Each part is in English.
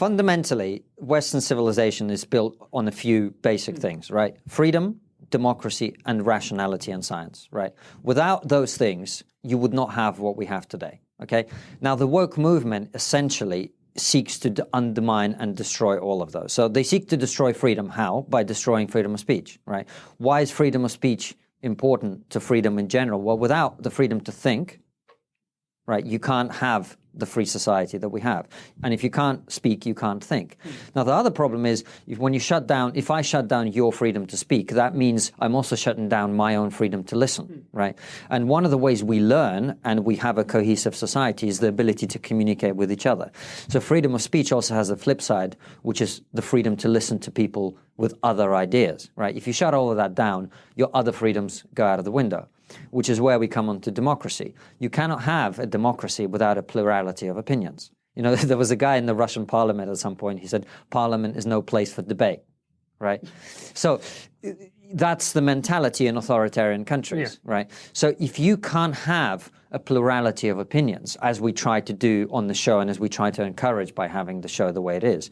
fundamentally, Western civilization is built on a few basic things, right? Freedom, democracy, and rationality and science, right? Without those things, you would not have what we have today, okay? Now, the woke movement essentially seeks to undermine and destroy all of those. So they seek to destroy freedom. How? By destroying freedom of speech, right? Why is freedom of speech important to freedom in general? Well, without the freedom to think, right, you can't have the free society that we have. And if you can't speak, you can't think. Now, the other problem is if I shut down your freedom to speak, that means I'm also shutting down my own freedom to listen, right? And one of the ways we learn and we have a cohesive society is the ability to communicate with each other. So freedom of speech also has a flip side, which is the freedom to listen to people with other ideas, right? If you shut all of that down, your other freedoms go out of the window, which is where we come on to democracy. You cannot have a democracy without a plurality of opinions. You know, there was a guy in the Russian parliament at some point, he said, parliament is no place for debate, right? So that's the mentality in authoritarian countries, right? So if you can't have a plurality of opinions, as we try to do on the show and as we try to encourage by having the show the way it is,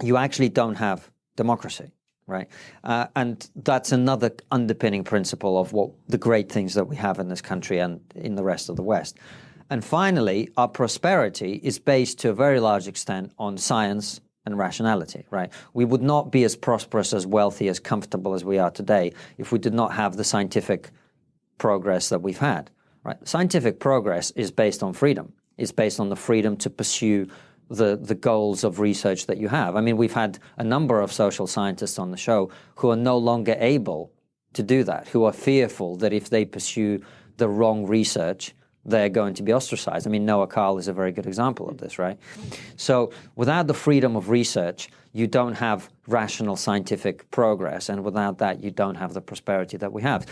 you actually don't have democracy. Right, and that's another underpinning principle of what the great things that we have in this country and in the rest of the West. And finally, our prosperity is based to a very large extent on science and rationality, right? We would not be as prosperous, as wealthy, as comfortable as we are today if we did not have the scientific progress that we've had, right? Scientific progress is based on freedom. It's based on the freedom to pursue the goals of research that you have. I mean, we've had a number of social scientists on the show who are no longer able to do that, who are fearful that if they pursue the wrong research, they're going to be ostracized. I mean, Noah Kahl is a very good example of this, right? So without the freedom of research, you don't have rational scientific progress, and without that, you don't have the prosperity that we have.